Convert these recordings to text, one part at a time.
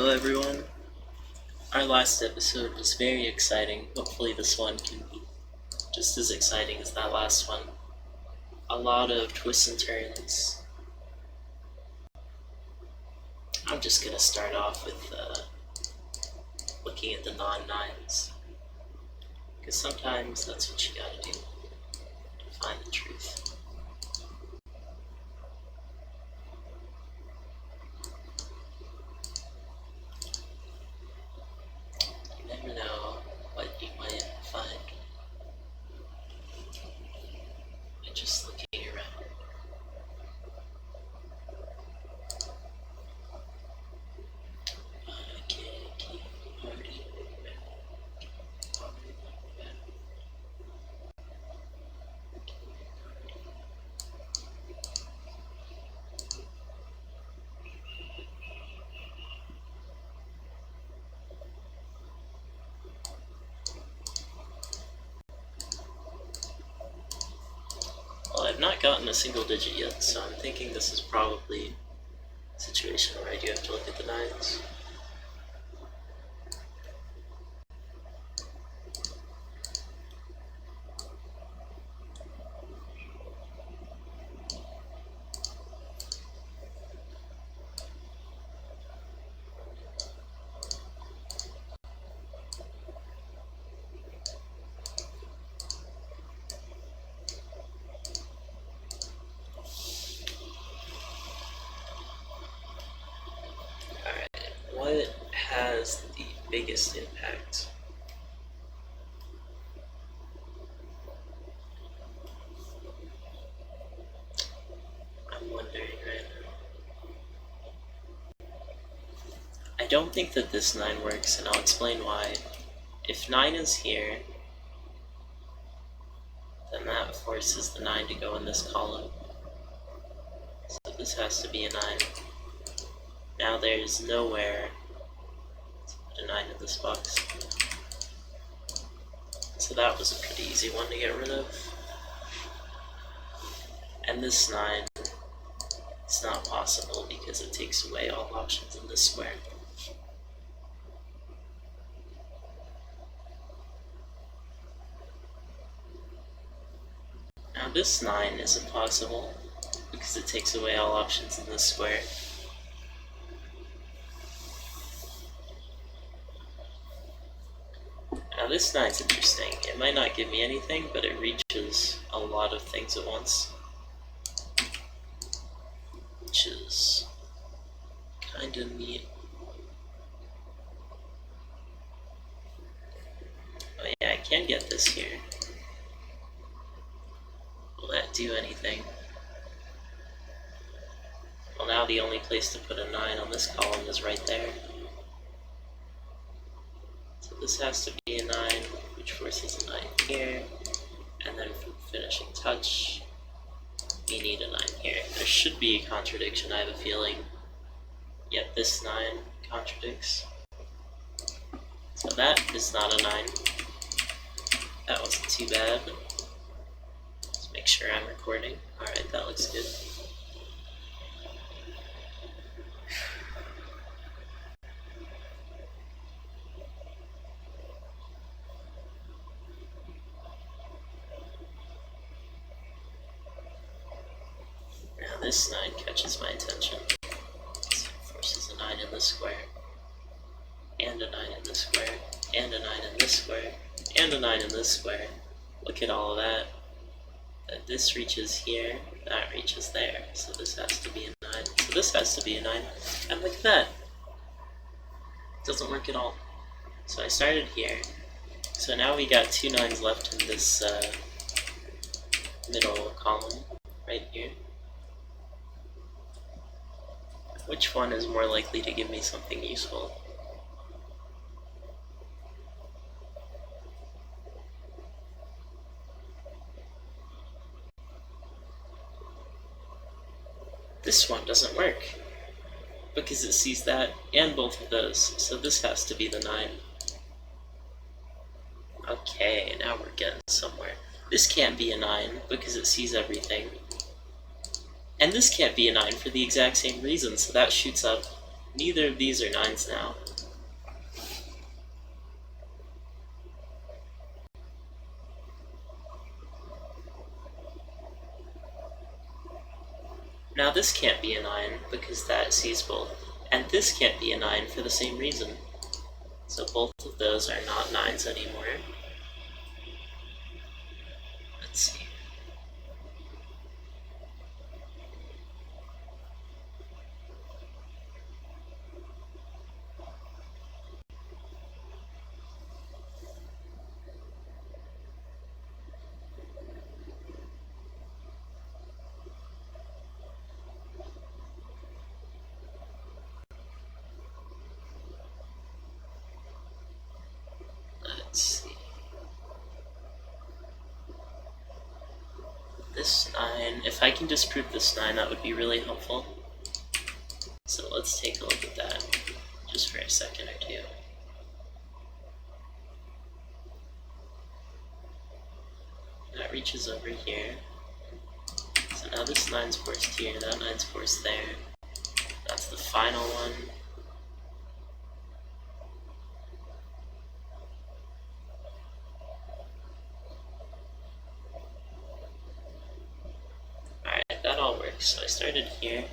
Hello everyone. Our last episode was very exciting. Hopefully this one can be just as exciting as that last one. A lot of twists and turns. I'm just gonna start off with looking at the non-nines. Because sometimes that's what you gotta do to find the truth. You never know what you might find by just looking around. Well, I've not gotten a single digit yet, so I'm thinking this is probably a situation where I do have to look at the nines. What has the biggest impact? I'm wondering right now. I don't think that this 9 works, and I'll explain why. If 9 is here, then that forces the 9 to go in this column. So this has to be a 9. Now there's nowhere to put a 9 in this box. So that was a pretty easy one to get rid of. And this 9, it's not possible because it takes away all options in this square. Now this 9 isn't possible because it takes away all options in this square. Now this 9's interesting. It might not give me anything, but it reaches a lot of things at once. Which is kinda neat. Oh yeah, I can get this here. Will that do anything? Well, now the only place to put a 9 on this column is right there. So this has to be a 9, which forces a 9 here. And then for finishing touch, we need a 9 here. There should be a contradiction, I have a feeling. Yet this 9 contradicts. So that is not a 9. That wasn't too bad. Let's make sure I'm recording. Alright, that looks good. Now this 9 catches my attention. So it forces a 9 in this square, and a 9 in this square, and a 9 in this square, and a 9 in this square. Look at all of that. This reaches here, that reaches there. So this has to be a 9. So this has to be a 9. And look at that. It doesn't work at all. So I started here. So now we got 2 9s left in this middle column, right here. Which one is more likely to give me something useful? This one doesn't work, because it sees that and both of those, so this has to be the 9. Okay, now we're getting somewhere. This can't be a 9, because it sees everything. And this can't be a 9 for the exact same reason, so that shoots up Neither of these are 9s now. Now this can't be a 9 because that sees both. And this can't be a 9 for the same reason. So both of those are not 9s anymore. Let's see. Let's see. This 9, if I can disprove this 9, that would be really helpful. So let's take a look at that just for a second or two. That reaches over here. So now this 9's forced here, that 9's forced there. That's the final one. Alright, that all works. So I started here.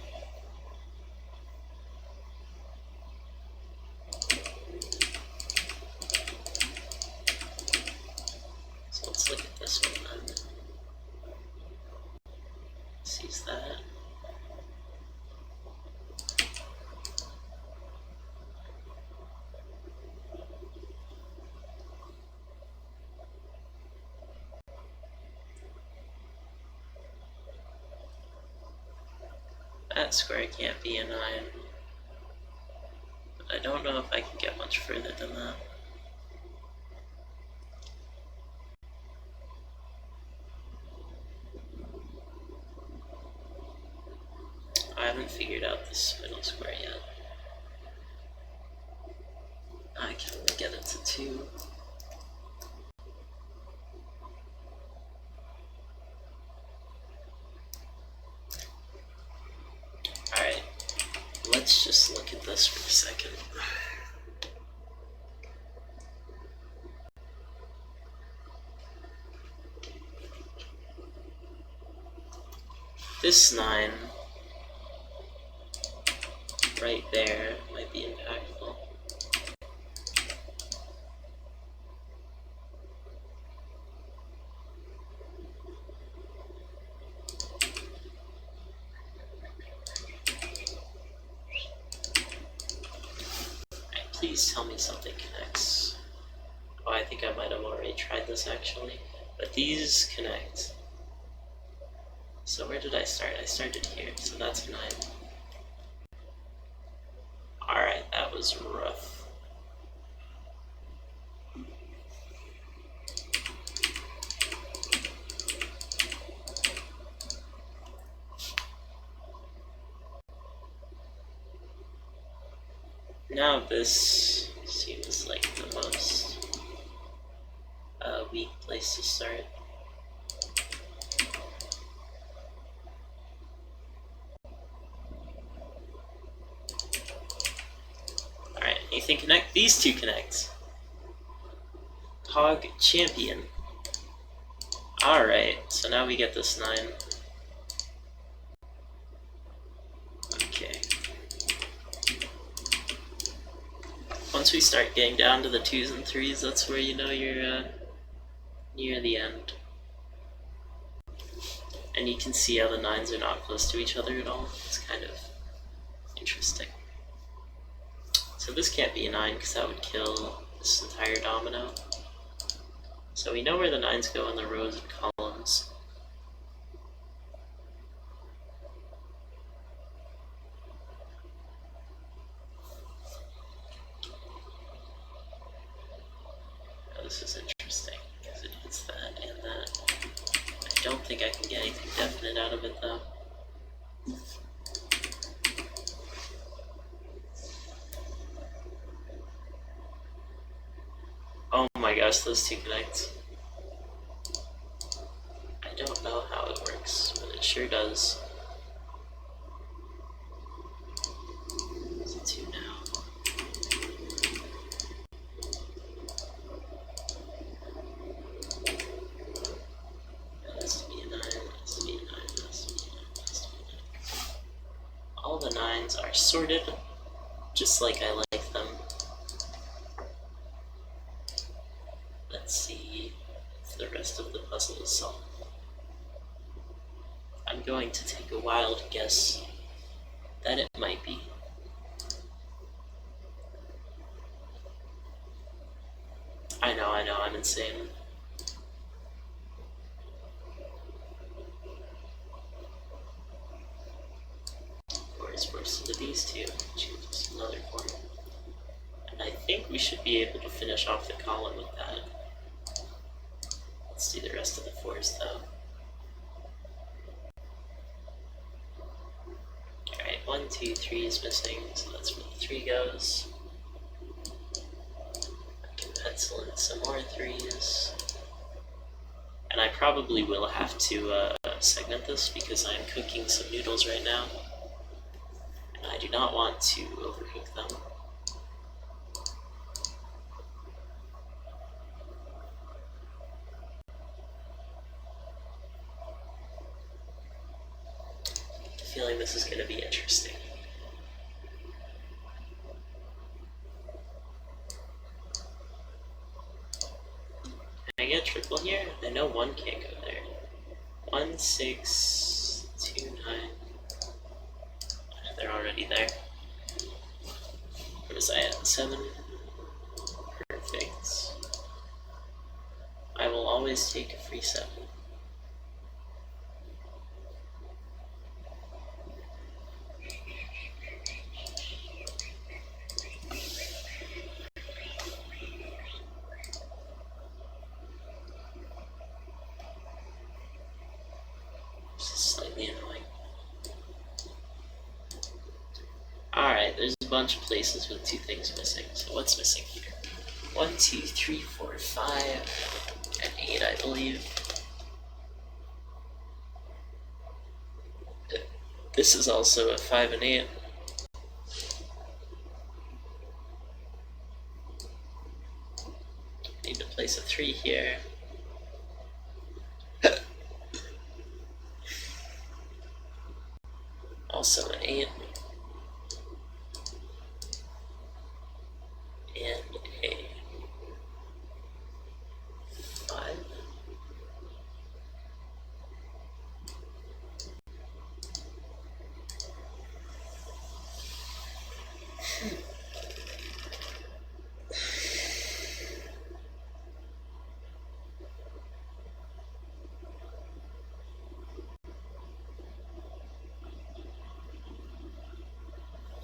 So let's look at this one then. Sees that. That square can't be a 9. But I don't know if I can get much further than that. I haven't figured out this middle square yet. I can only get it to 2. Alright, let's just look at this for a second. This 9 right there might be impactful. Alright, please tell me something connects. Oh, I think I might have already tried this actually. But these connect. So where did I start? I started here, so that's 9. Alright, that was rough. Now this seems like the most weak place to start. Alright, anything connect? These two connect. PogChamp. Alright, so now we get this 9. Okay. Once we start getting down to the 2s and 3s, that's where you know you're near the end. And you can see how the 9s are not close to each other at all. It's kind of interesting. So this can't be a 9 because that would kill this entire domino. So we know where the 9s go in the rows and columns. Now this is interesting because it hits that and that. I don't think I can get anything definite out of it though. Oh my gosh, those two connect. I don't know how it works, but it sure does. It's a 2 now. all the 9s are sorted, just like I like them. Let's see if the rest of the puzzle is solved. I'm going to take a wild guess that it might be. I know, I'm insane. Corresponds to these two, choose another corner. And I think we should be able to finish off the column with that. Let's do the rest of the 4s though. Alright, 1, 2, 3 is missing, so that's where the 3 goes. I can pencil in some more 3s. And I probably will have to segment this because I'm cooking some noodles right now. And I do not want to overcook them. I have a feeling this is going to be interesting. Can I get a triple here? I know 1 can't go there. 1, 6, 2, 9. They're already there. Where was I at? 7? Perfect. I will always take a free 7. This is slightly annoying. Alright, there's a bunch of places with 2 things missing. So what's missing here? 1, 2, 3, 4, 5, and 8, I believe. This is also a 5 and 8. Need to place a 3 here. Also an 8. And a 5.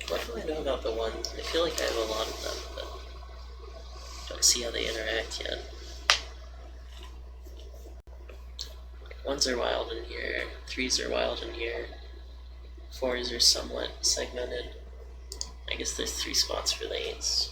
What do I know about the 1s? I feel like I have a lot of them, but don't see how they interact yet. 1s are wild in here, 3s are wild in here, 4s are somewhat segmented. I guess there's 3 spots for the 8s.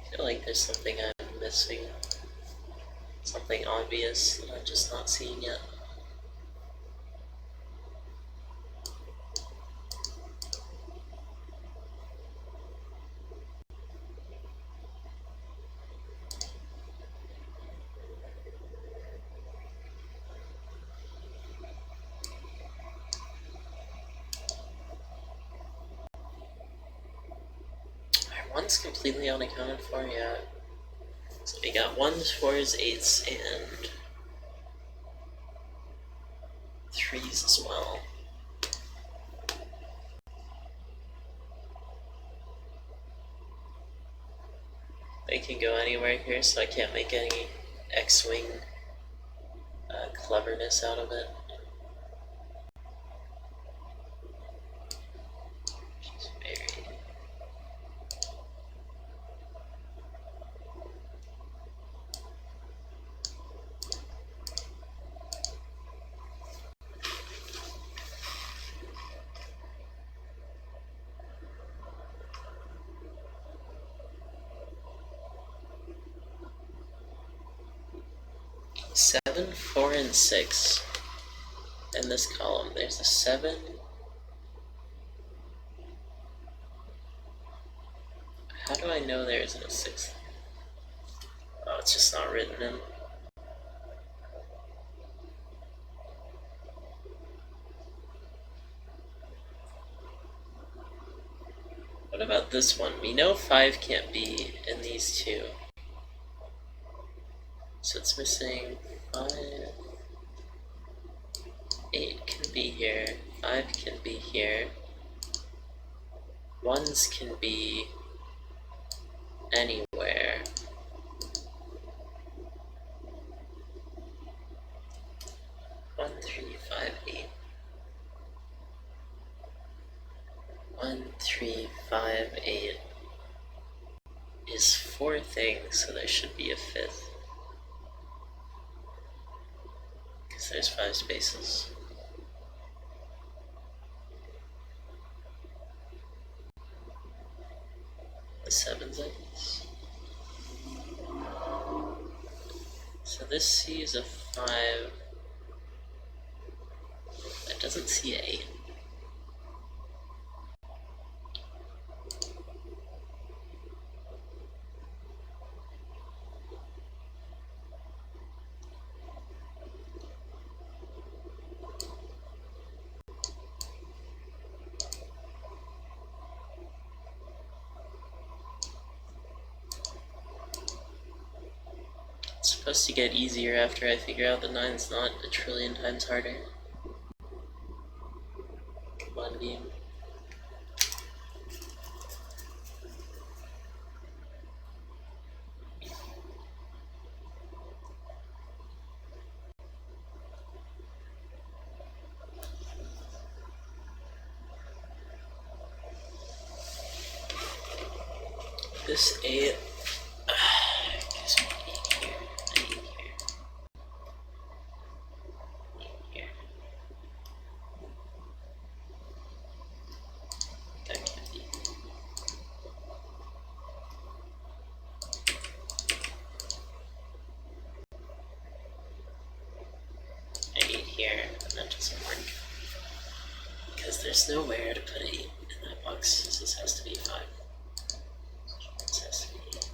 I feel like there's something I'm missing. Something obvious that I'm just not seeing yet. Are 1s completely unaccounted for? Yeah. So we got 1s, 4s, 8s, and 3s as well. They can go anywhere here, so I can't make any X-Wing cleverness out of it. She's very... 7, 4, and 6. In this column, there's a 7. How do I know there isn't a 6? Oh, it's just not written in. What about this one? We know 5 can't be in these two. So it's missing 5. 8 can be here. 5 can be here. 1s can be anywhere. One, 3, 5, 8. 1, 3, 5, 8 is 4 things, so there should be a 5th. Because there's 5 spaces. The 7's I guess. So this sees a 5. That doesn't see an 8. It's supposed to get easier after I figure out the 9's not a trillion times harder. Come on, game. This 8 gives me 8 here, 8 here, 8 here. That can't be. An 8 here, and that doesn't work. Because there's nowhere to put 8 in that box, so this has to be 5. This has to be 8.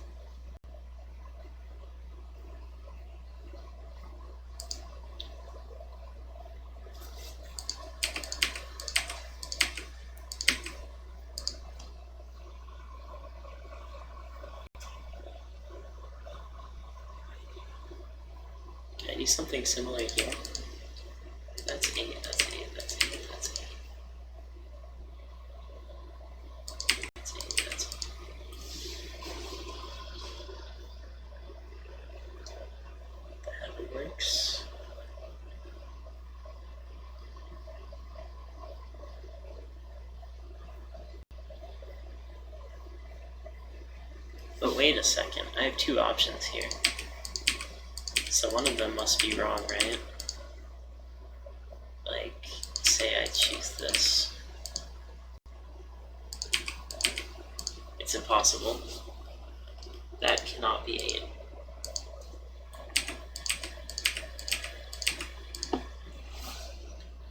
Can I do something similar here? That's 8, that's 8, that's 8, that's 8. That's 8, that's 8. That works. But wait a second, I have 2 options here. So one of them must be wrong, right? Like, say I choose this. It's impossible. That cannot be 8.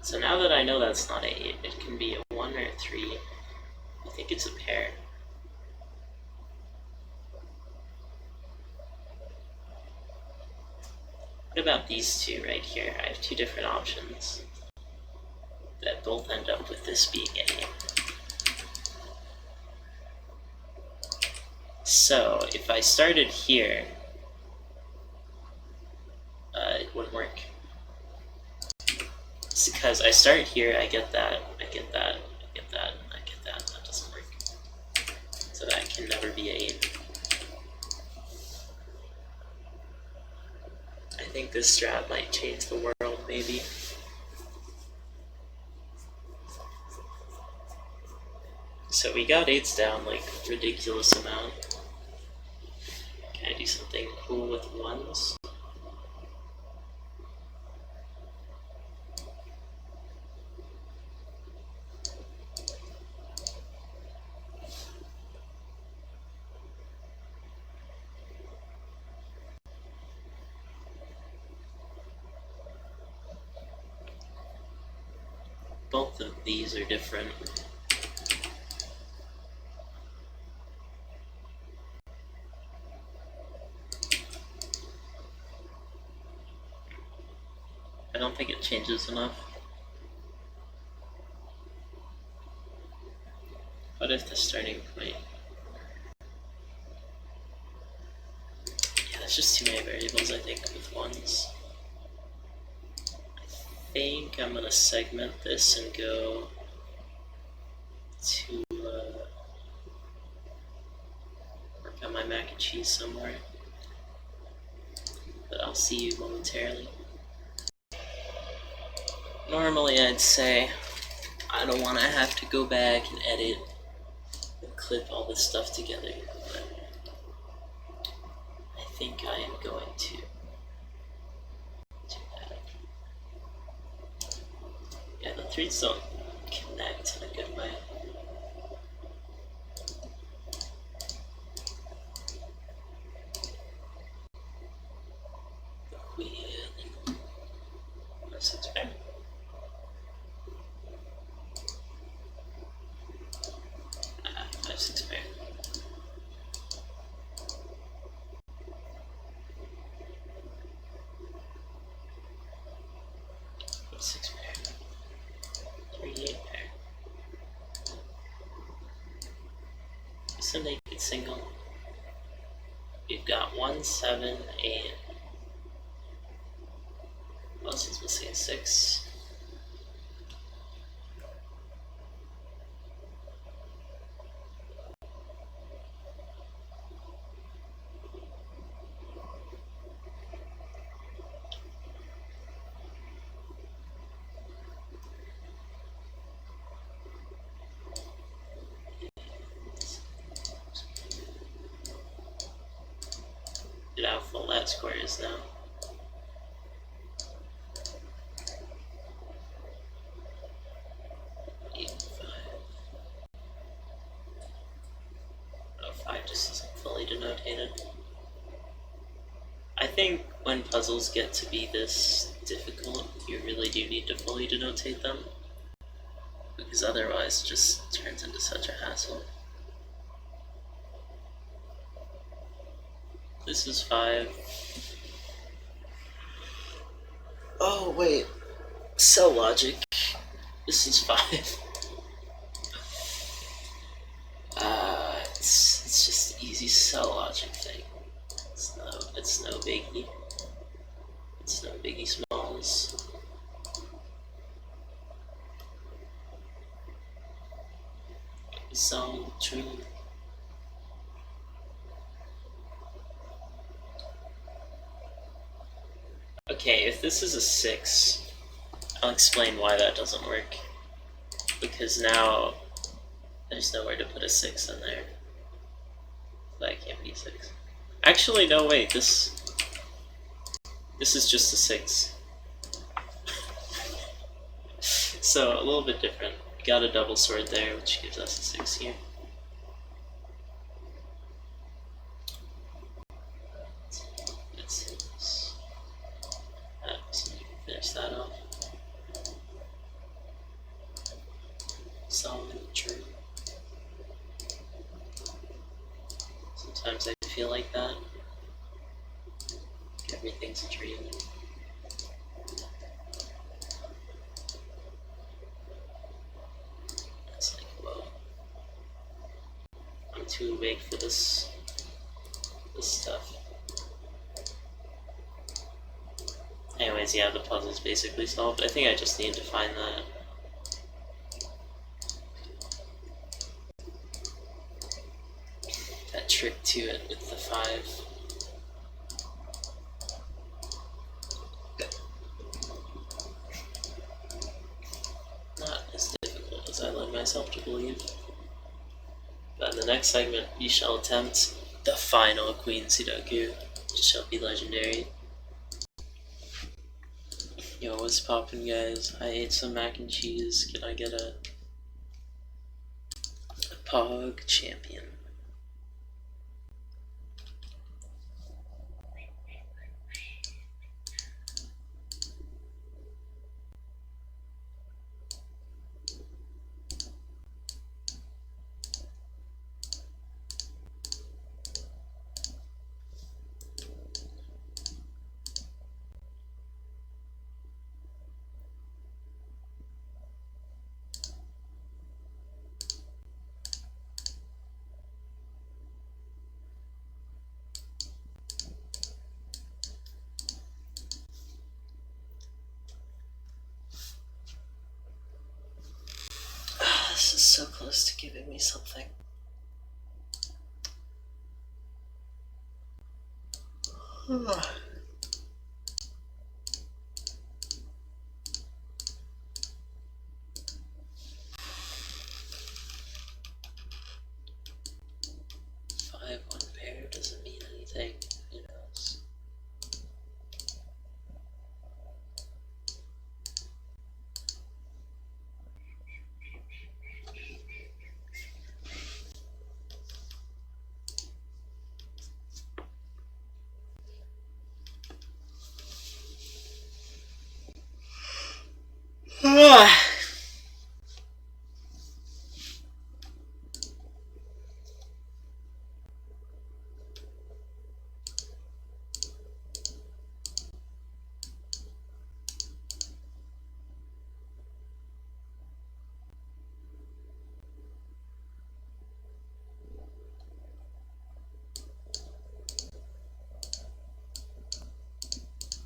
So now that I know that's not 8, it can be a 1 or a 3. I think it's a pair. What about these 2 right here? I have 2 different options that both end up with this being 8. So if I started here, it wouldn't work. It's because I start here, I get that, I get that, I get that, I get that. That doesn't work. So that can never be 8. I think this strat might change the world, maybe. So we got 8s down, like, ridiculous amount. Can I do something cool with 1s? both of these are different. I don't think it changes enough. What if the starting point? Yeah, there's just too many variables, I think, with ones. I think I'm gonna segment this and go to work on my mac and cheese somewhere. But I'll see you momentarily. Normally I'd say I don't want to have to go back and edit and clip all this stuff together, but I think I am going to do that. Yeah, the threads don't connect in a good way. The queen, 6 pair. Six pair. Six pair. 38 pair. It's a naked single. We've got 1, 7, 8. What else is missing? 6. How full that square is now. Oh, 5 just isn't fully denotated. I think when puzzles get to be this difficult, you really do need to fully denotate them, because otherwise it just turns into such a hassle. This is 5. Oh, wait. Cell logic. This is 5. It's just easy cell logic thing. It's no biggie. It's no biggie smalls. So true. Okay, if this is a 6, I'll explain why that doesn't work. Because now there's nowhere to put a 6 in there. That can't be 6. Actually, no, wait, this is just a 6. So, a little bit different. Got a double sword there, which gives us a 6 here. Finish that off. Solid, true. Sometimes I feel like that. Everything's a dream. It's like, whoa. I'm too awake for this stuff. Anyways, yeah, the puzzle's basically solved. I think I just need to find that trick to it with the 5. Not as difficult as I led myself to believe. But in the next segment, we shall attempt the final Queen Sudoku, which shall be legendary. Yo, what's poppin', guys? I ate some mac and cheese. Can I get a PogChamp? so close to giving me something. Five one pair doesn't mean anything. Who knows?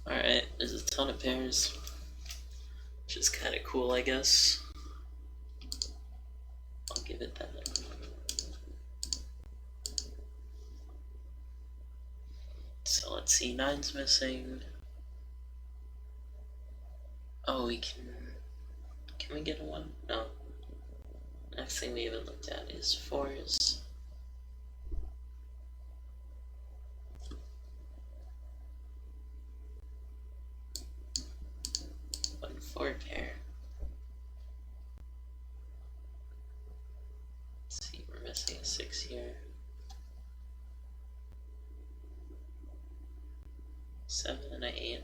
Alright, there's a ton of pairs, which is kind of cool, I guess. I'll give it that. So let's see, 9's missing. Oh, we can we get a 1? No. Next thing we haven't looked at is 4s. 1-4 pair. Let's see, we're missing a 6 here. 7 and an 8.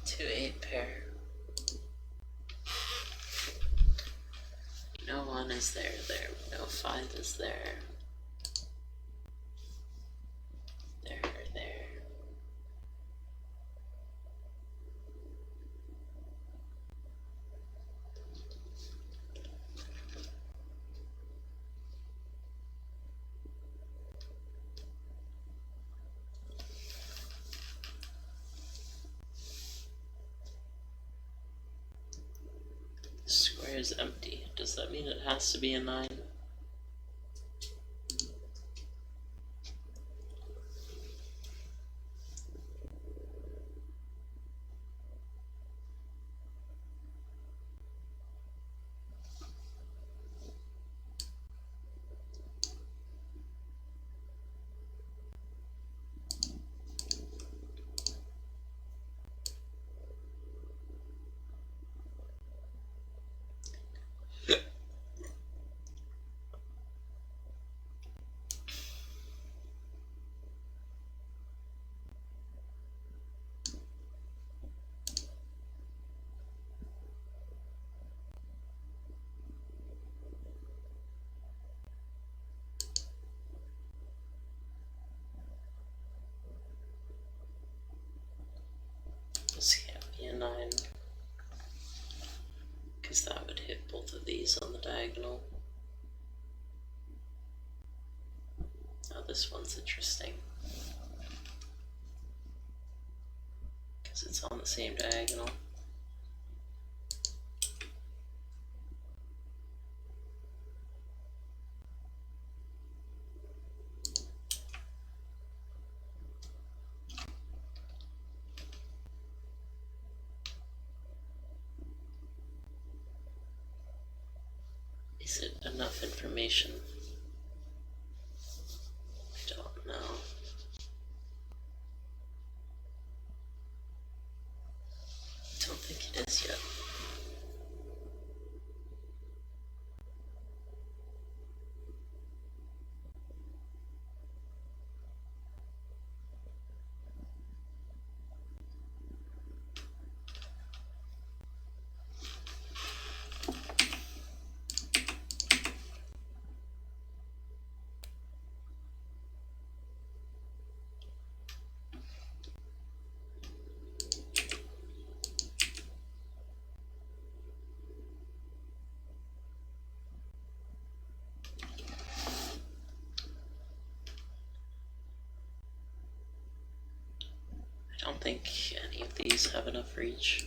Two 8 pair. No 1 is there. No 5 is there. There. 'The square is empty. Does that mean it has to be a 9? This can't be a 9. Because that would hit both of these on the diagonal. Now this one's interesting. Because it's on the same diagonal. Is it enough information? I don't know. Don't think it is yet. think any of these have enough reach.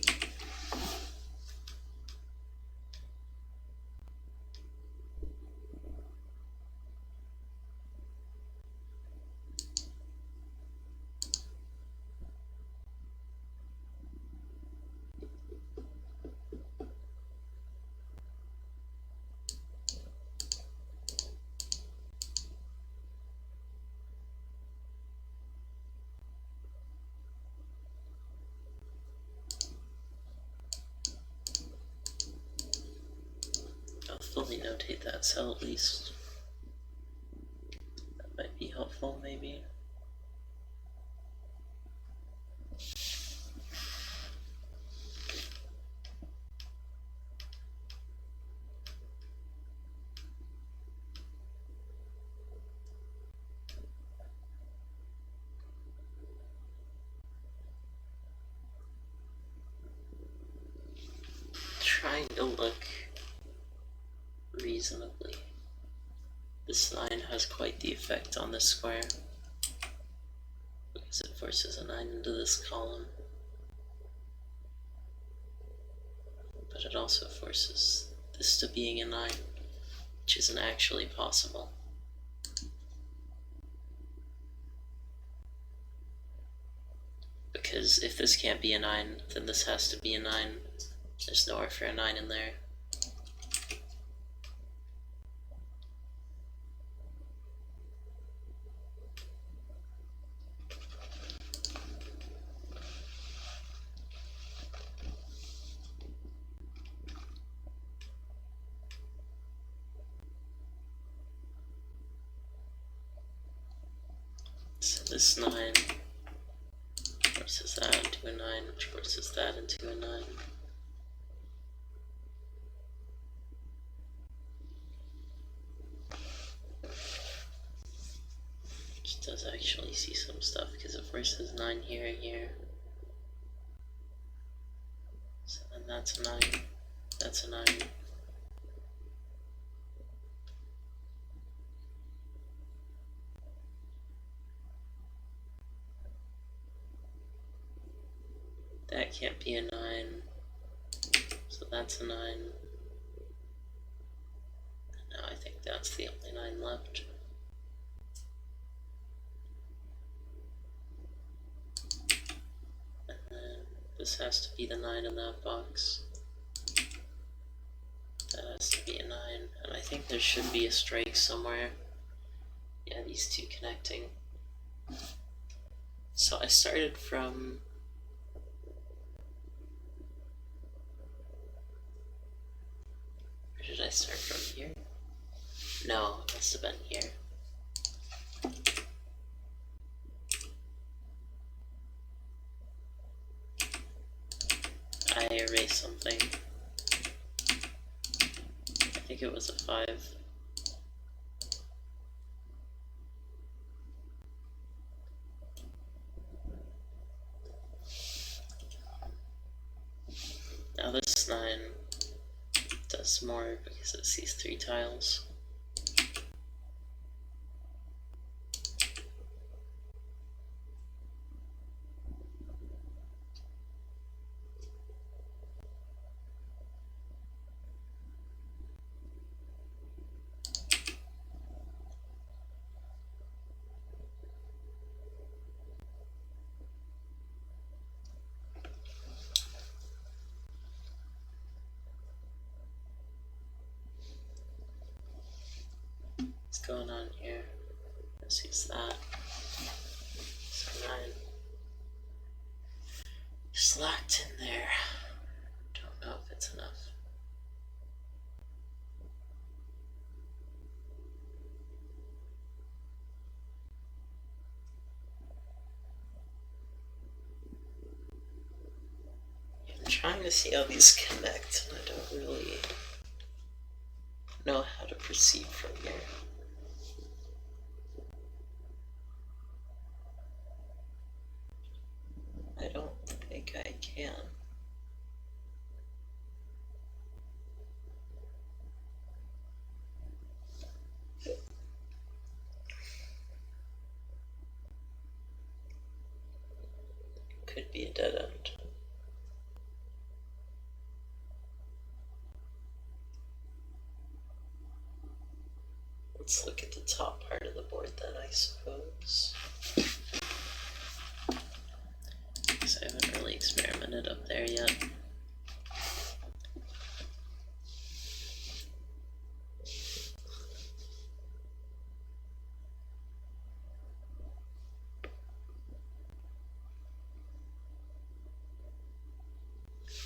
I'll fully notate that cell at least. That might be helpful, maybe. Trying to look reasonably. This 9 has quite the effect on this square, because it forces a 9 into this column. But it also forces this to being a 9, which isn't actually possible. Because if this can't be a 9, then this has to be a 9. There's nowhere for a 9 in there. So this 9 forces that into a 9, which forces that into a 9. Which does actually see some stuff, because it forces 9 here and here. So then that's a 9, that's a 9. That can't be a 9, so that's a 9. And now I think that's the only 9 left. And then this has to be the 9 in that box. That has to be a 9, and I think there should be a strike somewhere. Yeah, these two connecting. So I started from... Where did I start from? Here? No, it must have been here. I erased something. I think it was a 5. Now this 9 does more because it sees 3 tiles. What's going on here? This is that. So 9. Just locked in there. Don't know if it's enough. I'm trying to see how these connect, and I don't really know how to proceed from here. I don't think I can. could be a dead end. Let's look at the top part of the board then, I suppose. Because I haven't really experimented up there yet.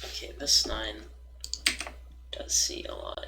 Okay, this 9 does see a lot.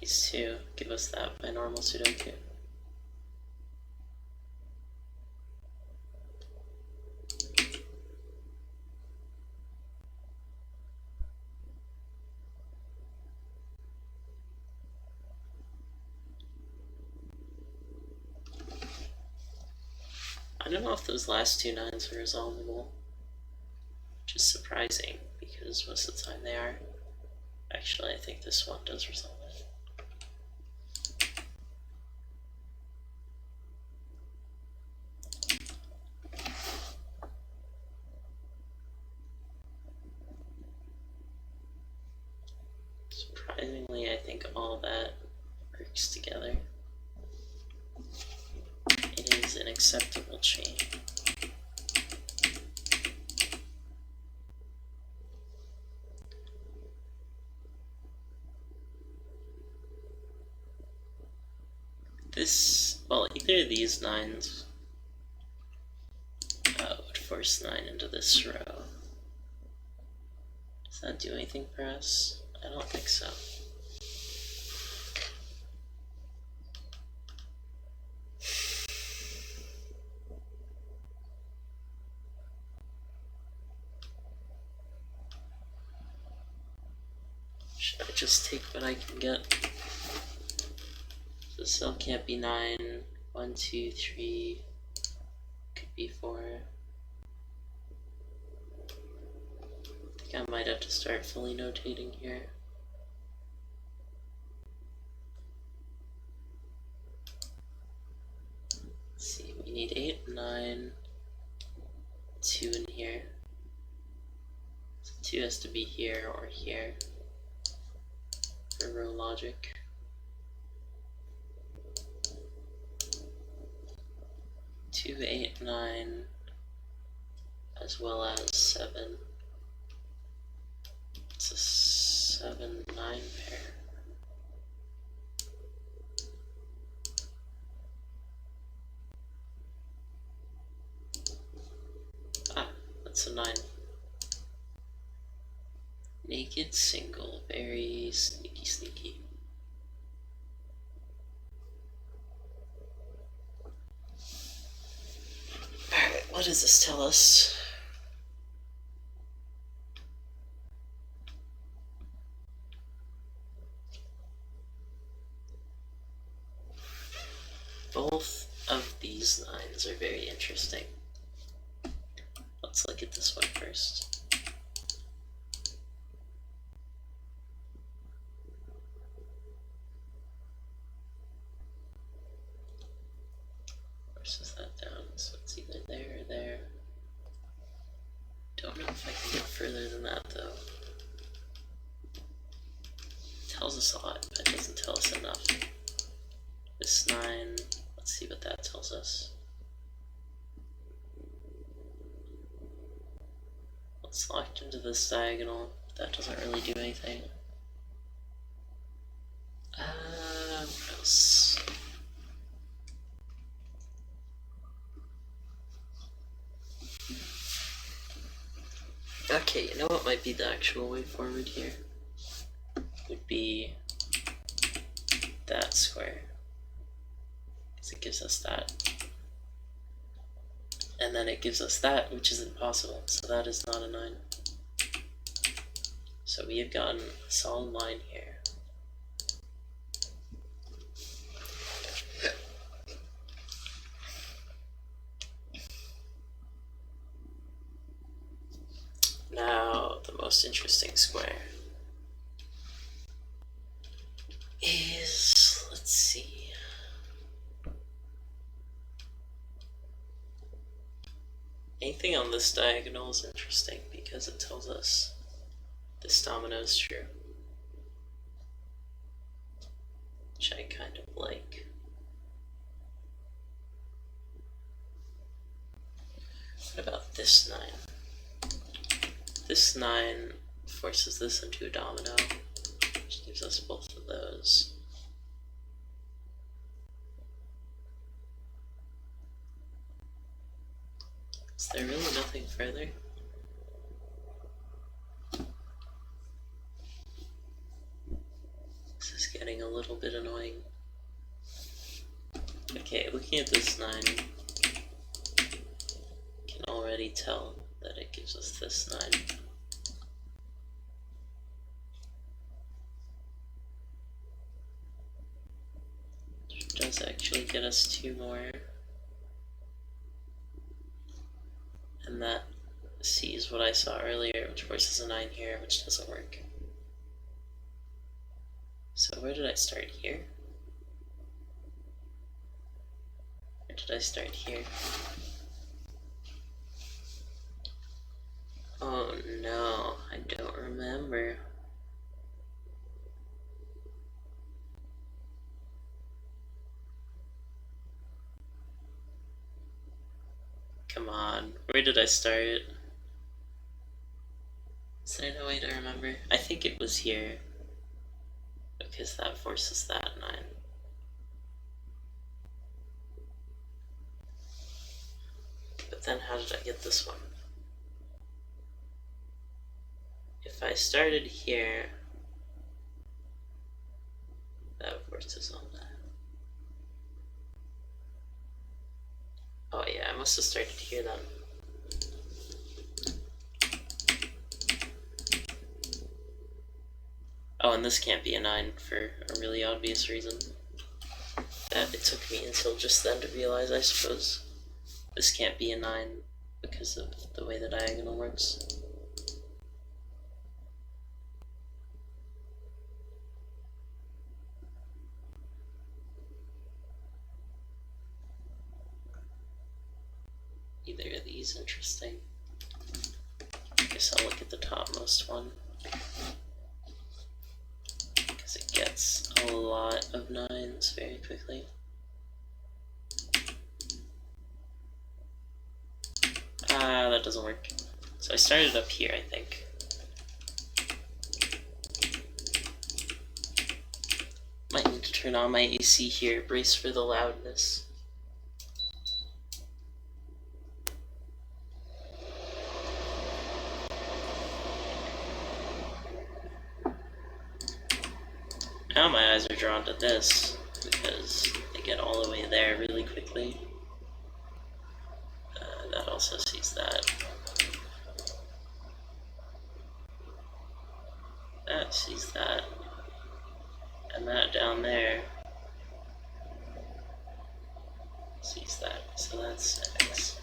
These two give us that by normal Sudoku. I don't know if those last two 9s are resolvable, which is surprising because most of the time they are. Actually, I think this one does resolve it. Surprisingly, I think all that works together. It is an acceptable chain. This, well, either of these 9s would force 9 into this row. Does that do anything for us? I don't think so. Should I just take what I can get? The cell can't be 9. 1, 2, 3. Could be 4. I think I might have to start fully notating here. Let's see, we need 8, 9, 2 in here. So 2 has to be here or here for row logic. 2, 8, 9, as well as 7. It's a 7, 9 pair. Ah, that's a 9. Naked single, very sneaky, sneaky. Alright, what does this tell us? Both of these 9s are very interesting. Let's look at this one first. Forces that down, so it's either there or there. Don't know if I can get further than that though. It tells us a lot, but it doesn't tell us enough. This 9, let's see what that tells us. It's locked into this diagonal, but that doesn't really do anything. What else? Okay, you know what might be the actual way forward here? Would be that square. Because it gives us that. And then it gives us that, which is impossible, so that is not a 9. So we have gotten a solid line here. Now, the most interesting square is, let's see. Anything on this diagonal is interesting because it tells us this domino is true, which I kind of like. What about this 9? This 9 forces this into a domino, which gives us both of those. Is there really nothing further? This is getting a little bit annoying. Okay, looking at this 9, can already tell that it gives us this 9. Which does actually get us 2 more. And that sees what I saw earlier, which forces a 9 here, which doesn't work. So where did I start here? Or did I start here? Oh no, I don't remember. Come on, where did I start? Is there no way to remember? I think it was here, because that forces that 9. But then how did I get this one? If I started here, that forces on that. Oh yeah, I must have started here then. Oh, and this can't be a 9 for a really obvious reason. That it took me until just then to realize, I suppose. This can't be a 9 because of the way the diagonal works. Either of these interesting. I guess I'll look at the topmost one, because it gets a lot of 9s very quickly. That doesn't work. So I started up here, I think. Might need to turn on my AC here, brace for the loudness. Now my eyes are drawn to this, because they get all the way there really quickly. That also sees that. That sees that. And that down there sees that. So that's X.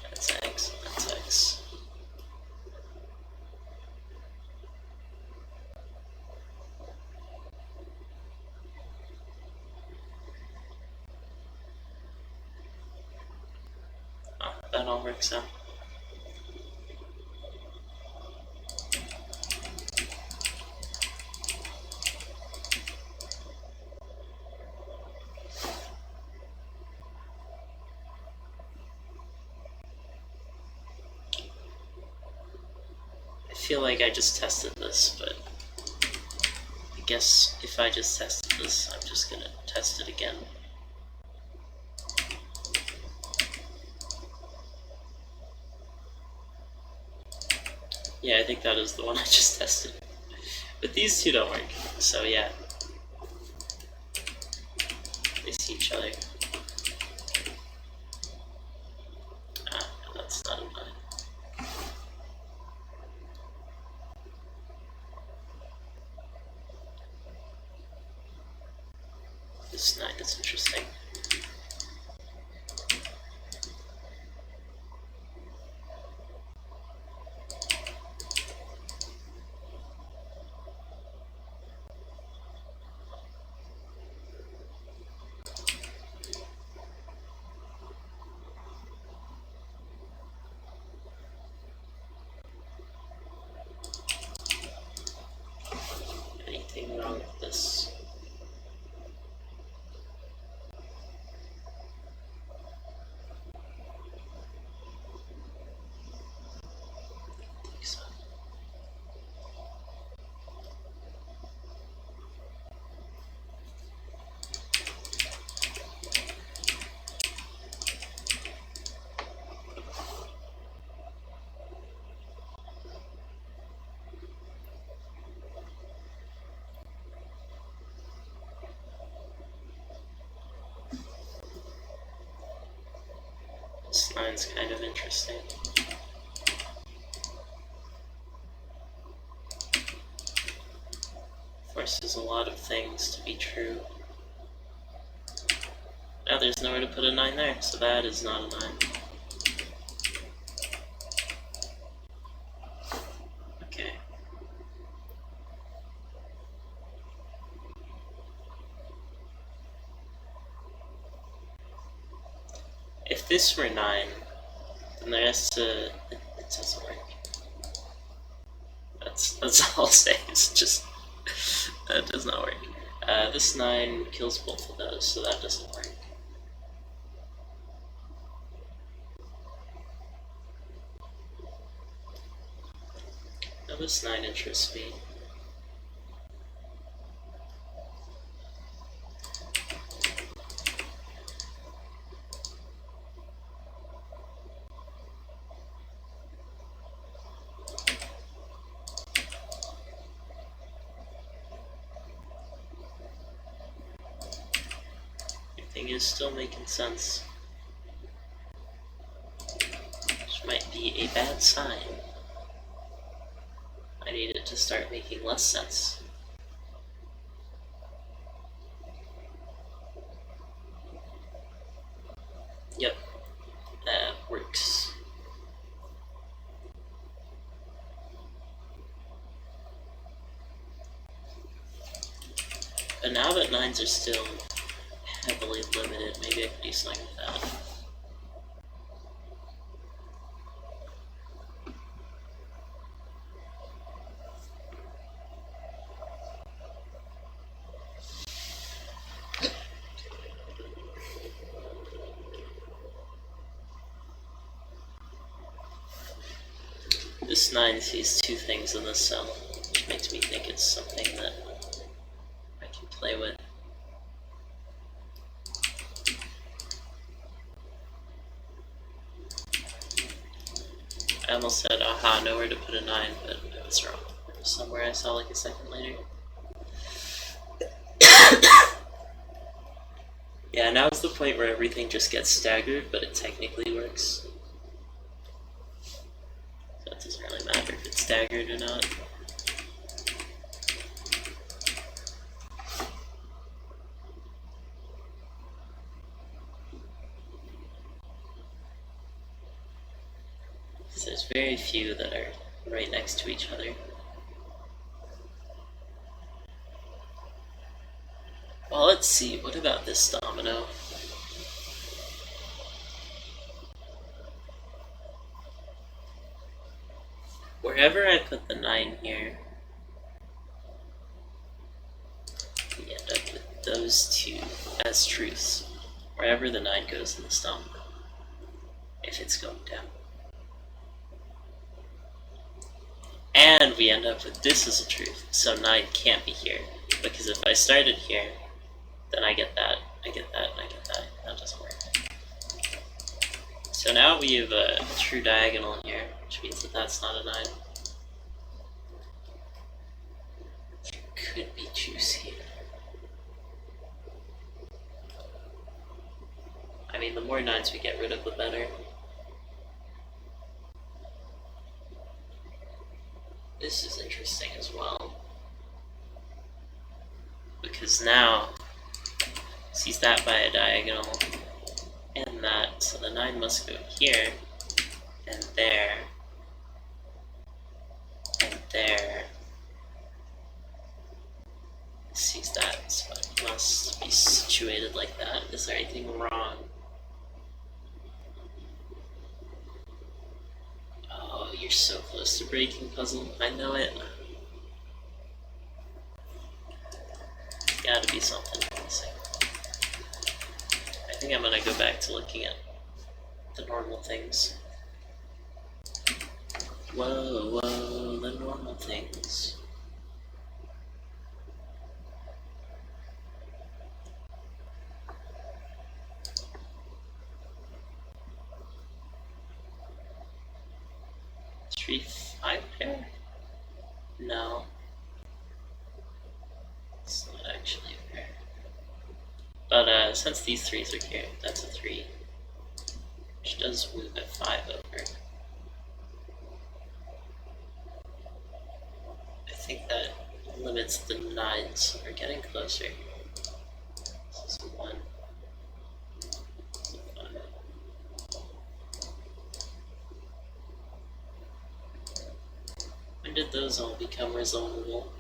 That's X. That's X. Oh, that all works out. I feel like I just tested this, but I guess if I just tested this, I'm just gonna test it again. Yeah, I think that is the one I just tested. But these two don't work, so yeah. They see each other. Ah, that's not a 9. This 9 is interesting. Anything wrong with this? I think so. This line's kind of interesting. Forces a lot of things to be true. Now there's nowhere to put a 9 there, so that is not a 9. Okay. If this were 9, then the rest it doesn't work. That's all I'll say. It's just that does not work. This 9 kills both of those, so that doesn't work. Now this 9 interests me. Everything is still making sense. Which might be a bad sign. I need it to start making less sense. Yep, that works. But now that 9s are still heavily limited, maybe I could do something with that. This 9 sees 2 things in this cell, which makes me think it's something that I can play with. I almost said, aha, nowhere to put a 9, but I was wrong. There was somewhere I saw like a second later. Yeah, now is the point where everything just gets staggered, but it technically works. So it doesn't really matter if it's staggered or not. Because there's very few that are right next to each other. Well, let's see, what about this domino? Wherever I put the 9 here, we end up with those 2 as truths. Wherever the 9 goes in this domino, if it's going down. And we end up with this as a truth, so 9 can't be here. Because if I started here, then I get that, I get that, and I get that. That doesn't work. So now we have a true diagonal here, which means that that's not a 9. I mean, the more 9s we get rid of, the better. This is interesting as well. Because now, sees that by a diagonal, and that, so the 9 must go here, and there, and there. Sees that, so it must be situated like that. Is there anything wrong? Oh, you're so close to breaking, puzzle. I know it. There's gotta be something missing. I think I'm gonna go back to looking at the normal things. Whoa, whoa, the normal things. Three, 5 pair? No. It's not actually a pair. But since these 3s are here, that's a 3. Which does move a 5 over. I think that limits the 9s, so we're getting closer. This is 1. This is 5. When did those all become resolvable?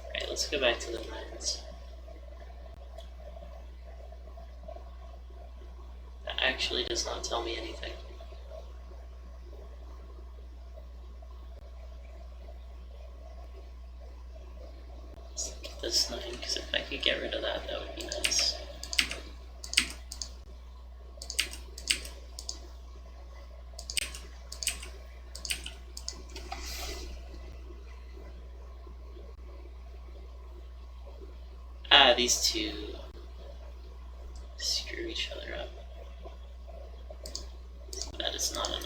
Alright, let's go back to the 9s. That actually does not tell me anything. Let's look at this 9, because if I could get rid of that, that would be nice. Ah, these two screw each other up. That is not a 9.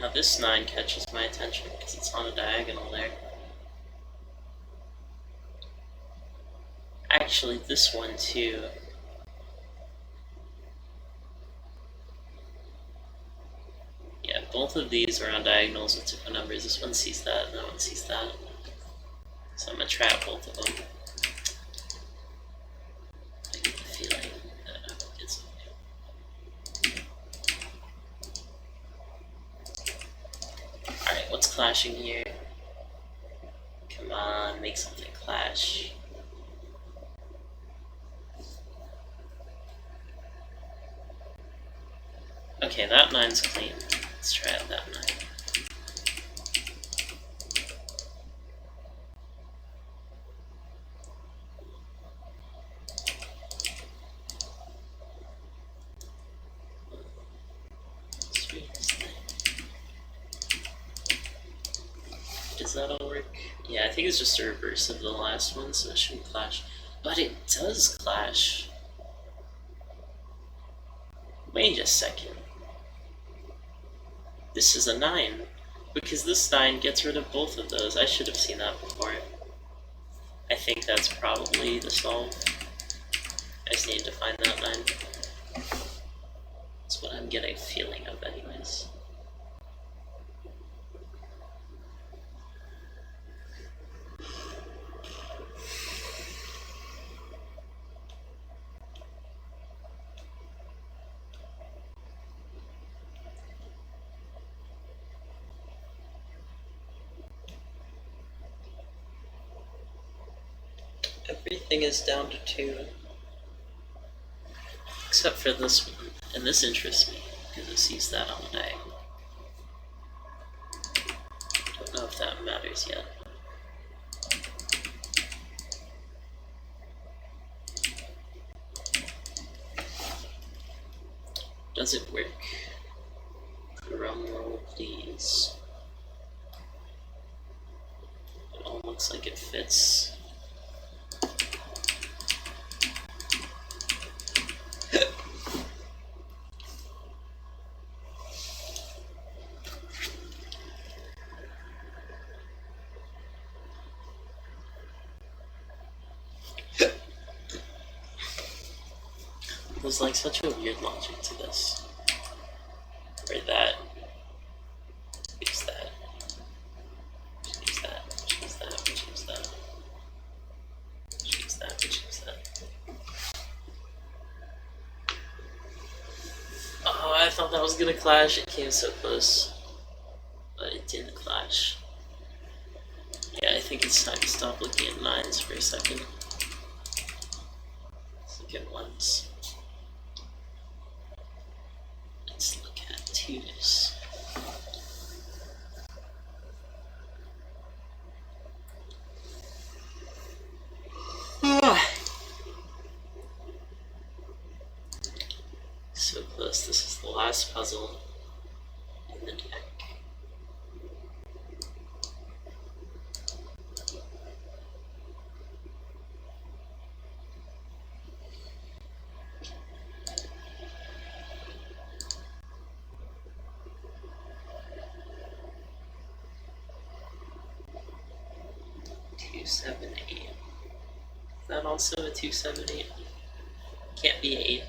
Now this 9 catches my attention because it's on a diagonal there. Actually, this one too. Yeah, both of these are on diagonals with different numbers. This one sees that, and that one sees that. So I'm gonna trap both of them. I get the feeling that I will get something. Alright, what's clashing here? Come on, make something clash. Okay, that 9's clean. Let's try out that 9. Let's read this thing. Does that all work? Yeah, I think it's just a reverse of the last one, so it shouldn't clash. But it does clash. Wait a second. This is a 9, because this 9 gets rid of both of those. I should have seen that before. I think that's probably the solve. I just need to find that 9. That's what I'm getting a feeling of anyways. Everything is down to 2. Except for this one. And this interests me, because it sees that on the diagonal. Don't know if that matters yet. Does it work? From roll, please. It all looks like it fits. There's like such a weird logic to this. Where that, use that, use that, choose that, choose that, choose that, choose that. Oh, I thought that was gonna clash. It came so close, but it didn't clash. Yeah, I think it's time to stop looking at 9s for a second. Let's look at 1s. Let's look at 2s. So close. This is the last puzzle in the deck. Two, 7, 8. Is that also a 2, 7, 8? Can't be 8.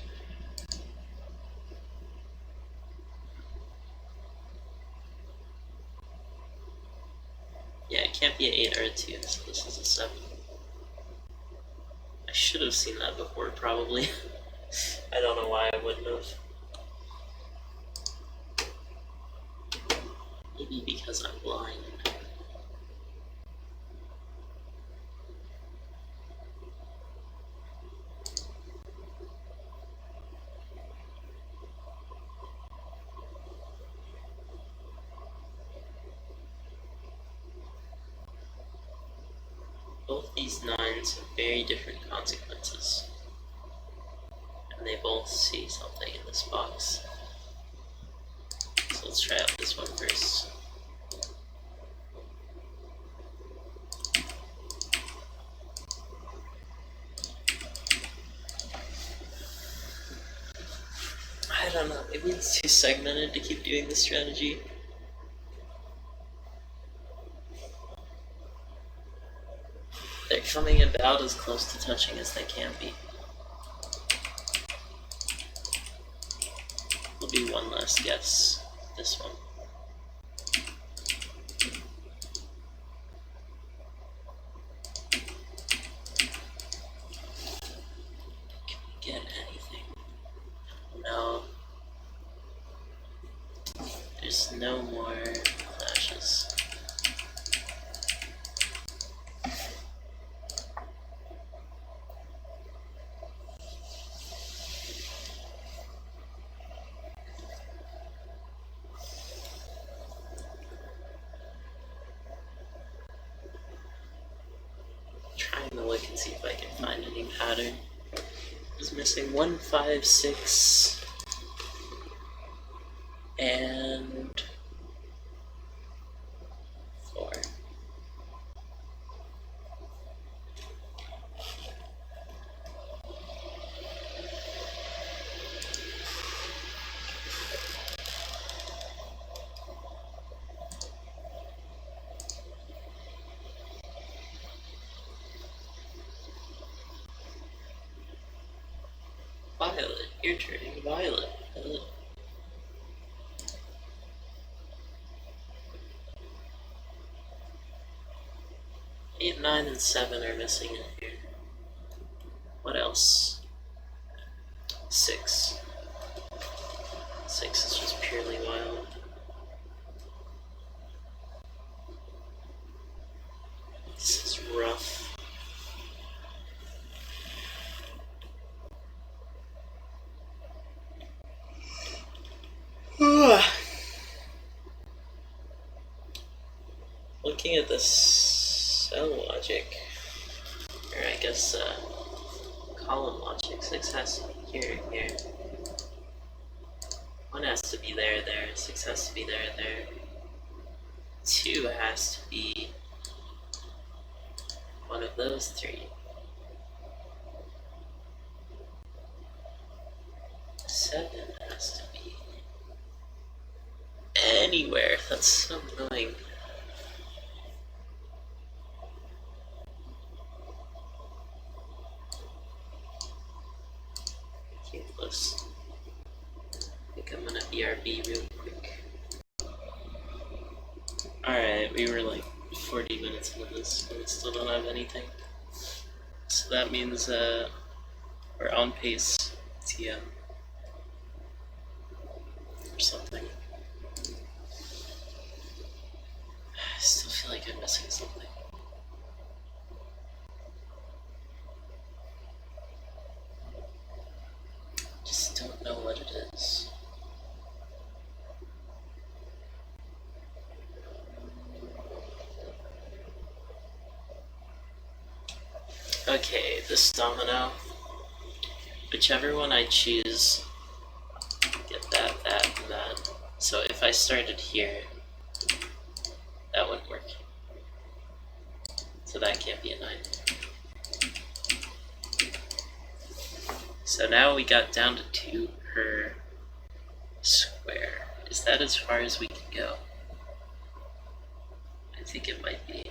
Yeah, it can't be an 8 or a 2, so this is a 7. I should have seen that before, probably. I don't know why I wouldn't have. Maybe because I'm blind. Both these 9s have very different consequences. And they both see something in this box. So let's try out this one first. I don't know, maybe it's too segmented to keep doing this strategy. They're coming about as close to touching as they can be. Will be one last guess. This one. Can we get anything? No. There's no more flashes. Trying to look and see if I can find any pattern. I was missing 1, 5, 6, and 4. Violet, you're turning violet. 8, 9, and 7 are missing in here. What else? 6. 6 is just purely violet. This is rough. Looking at this cell logic, or I guess column logic, 6 has to be here and here. 1 1 has to be there, 6 has to be there, 2 has to be one of those 3. 7 has to be anywhere. That's so annoying. Okay, let's. I think I'm gonna BRB real quick. Alright, we were like 40 minutes into this, and we still don't have anything. So that means we're on pace to or something. I still feel like I'm missing something. Just don't know what it is. Okay, this domino. Whichever one I choose, get that, and that. So if I started here, that wouldn't work. So that can't be a 9. So now we got down to 2 per square. Is that as far as we can go? I think it might be.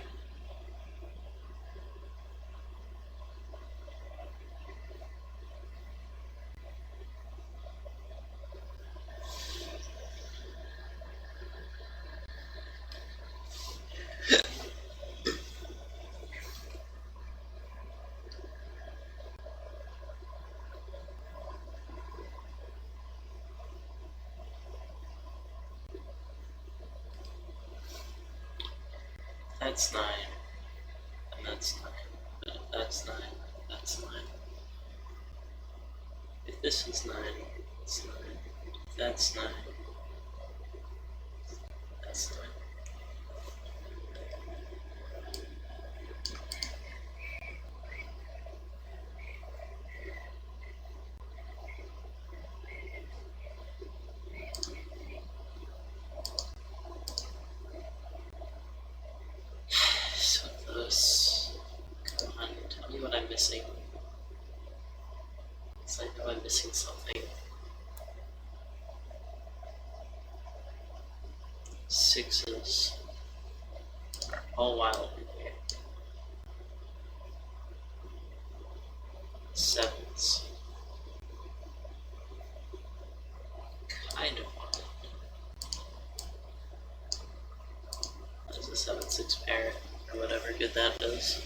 That's 9, and that's 9, that's 9, that's 9. If this is 9, it's 9. If that's 9, that's 9. So those, come on, tell me what I'm missing. Because I know I'm missing something. 6s are all wild in here. 7s. Kind of wild. There's a 7-6 pair, or whatever good that does.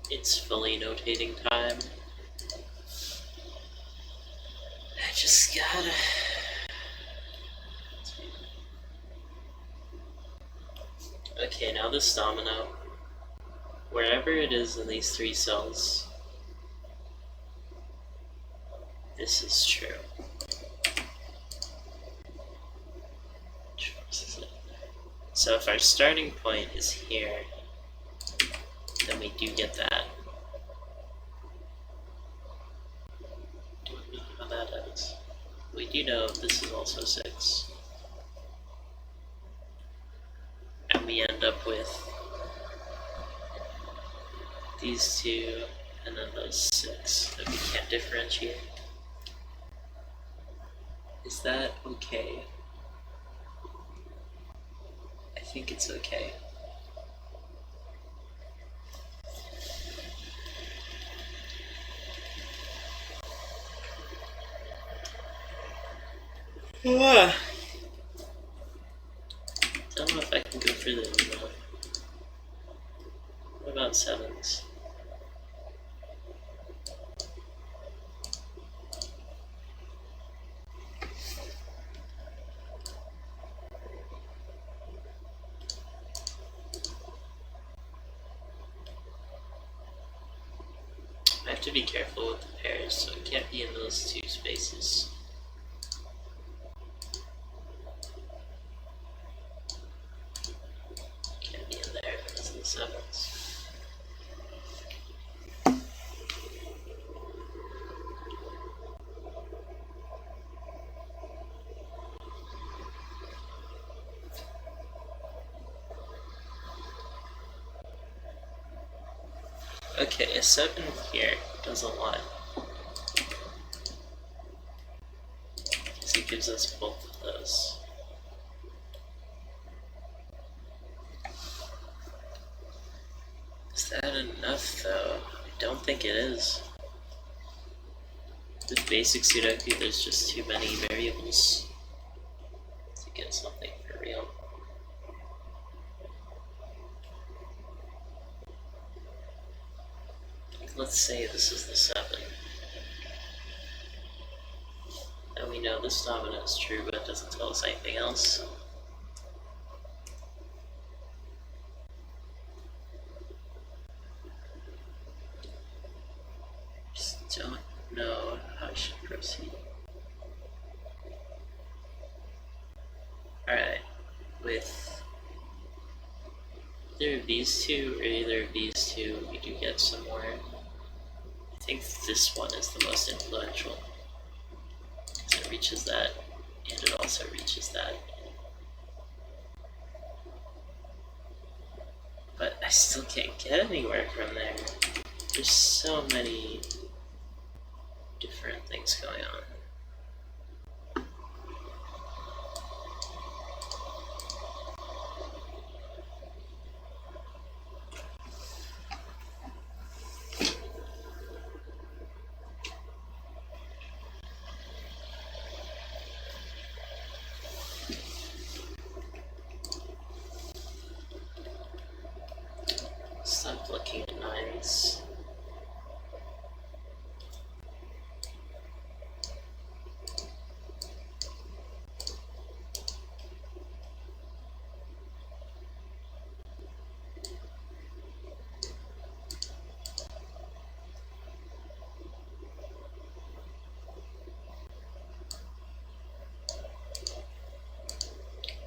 It's fully notating time. I just gotta... Okay, now this domino, wherever it is in these 3 cells, this is true. So if our starting point is here, then we do get that. Don't know how that is. We do know this is also 6. And we end up with these 2, and then those 6 that we can't differentiate. Is that okay? I think it's okay. Don't know if I can go further than that. What about 7s? I have to be careful with the pairs, so it can't be in those 2 spaces. Can't be in there because of the 7. Okay, a 7 here does a lot. So it gives us both of those. Is that enough, though? I don't think it is. With basic Sudoku, there's just too many variables to get something for real. Let's say this is the 7. And we know this domino is true, but it doesn't tell us anything else. Just don't know how I should proceed. Alright, with either of these two or either of these two, we do get somewhere. I think this one is the most influential. Because it reaches that, and it also reaches that. But I still can't get anywhere from there. There's so many different things going on. Stop looking at 9s.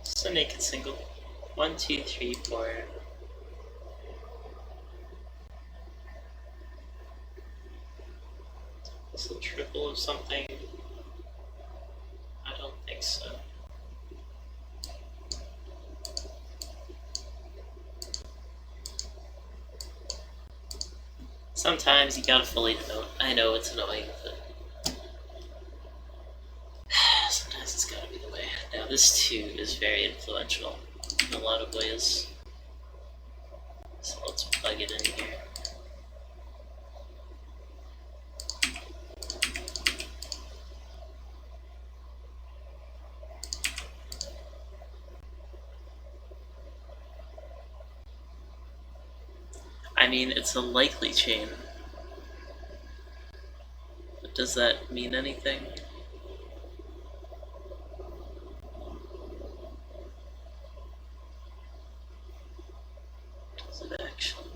So naked single. 1, 2, 3, 4. Is it a triple of something? I don't think so. Sometimes you gotta fully devote. I know it's annoying, but sometimes it's gotta be the way. Now this 2 is very influential in a lot of ways. So let's plug it in here. I mean, it's a likely chain. But does that mean anything? Does it actually?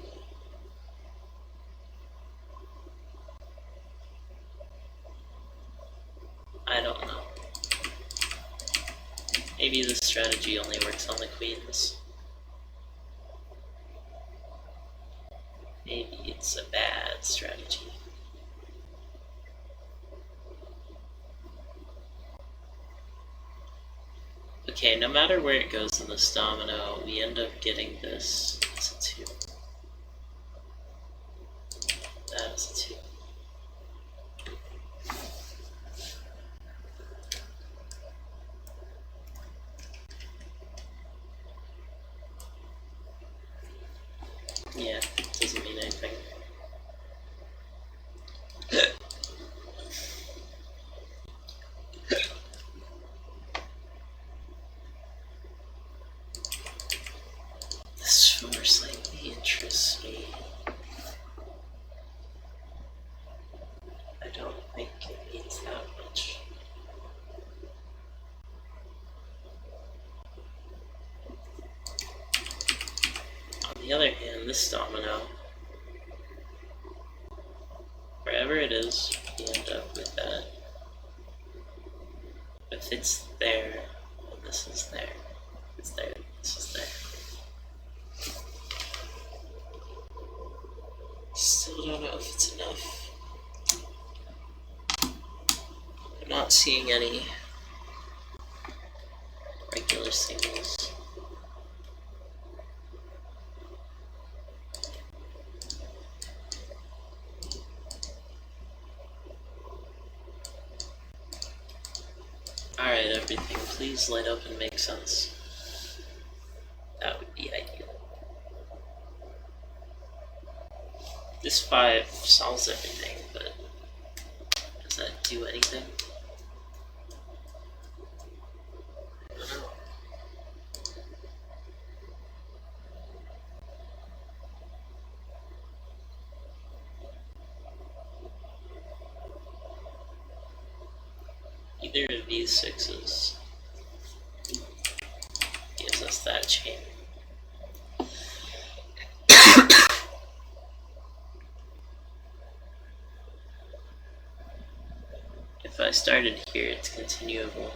I don't know. Maybe this strategy only works on the queens. Maybe it's a bad strategy. Okay, no matter where it goes in this domino, we end up getting this as a 2. That is a 2. Yeah, doesn't mean anything. This 4 slightly interests me. I don't think it means that much. On the other hand, this domino, wherever it is, we end up with that. If it's there, and this is there. If it's there, this is there. Still don't know if it's enough. I'm not seeing any regular singles. everything please light up and make sense? That would be ideal. This 5 solves everything, but does that do anything? I don't know. Either of these 6s gives us that chain. If I started here, it's continuable.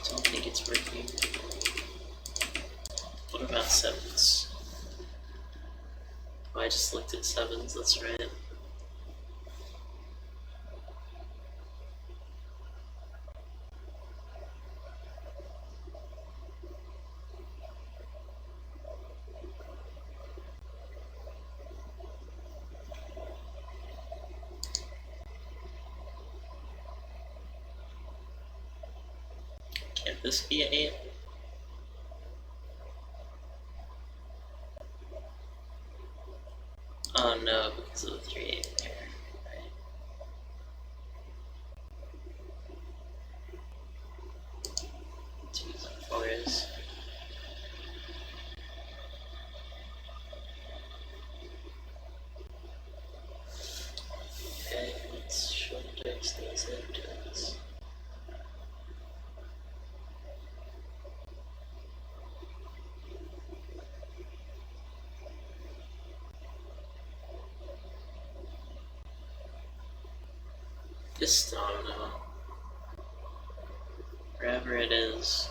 Don't think it's working. What about 7s? Oh, I just looked at 7s, that's right. Can't this be an 8? Oh no, because of the 3/8 pair. Right. Twos and 4s. Okay, let's short dice these edges. This domino, wherever it is,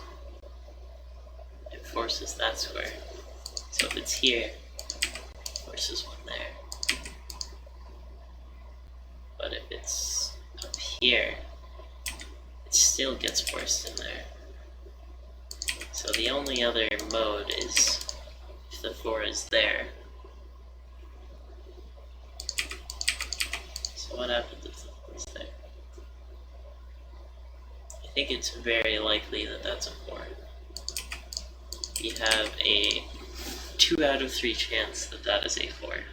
it forces that square. So if it's here, it forces one there. But if it's up here, it still gets forced in there. So the only other mode is if the 4 is there. So what happens if the 4 is there? I think it's very likely that that's a 4. We have a 2 out of 3 chance that that is a 4.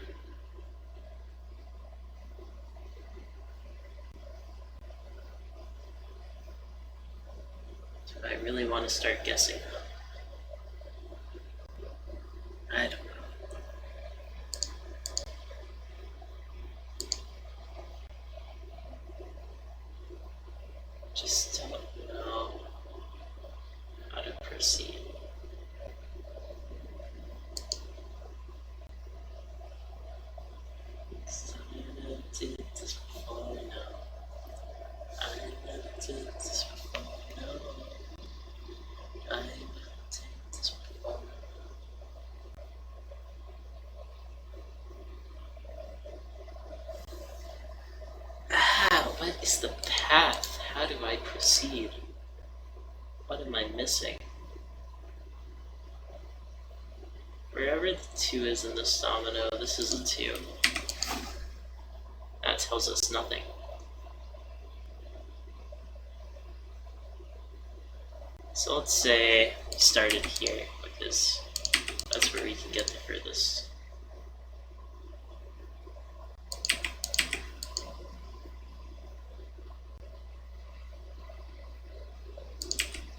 Do I really want to start guessing? I don't know. Just don't know how to proceed. So I never did this before, no. I never did this before, no. I never did this before. What is the path? How do I proceed? What am I missing? Wherever the 2 is in this domino, this is a 2. That tells us nothing. So let's say we started here, because that's where we can get the furthest.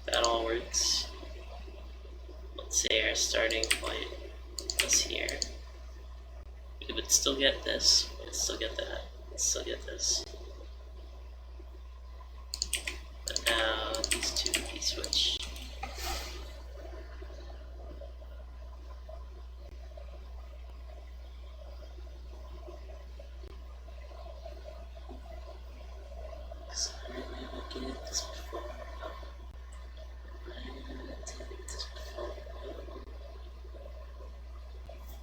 That all works. Let's say our starting point was here. We would still get this, we would still get that, we'd still get this. But now these 2 would be switched.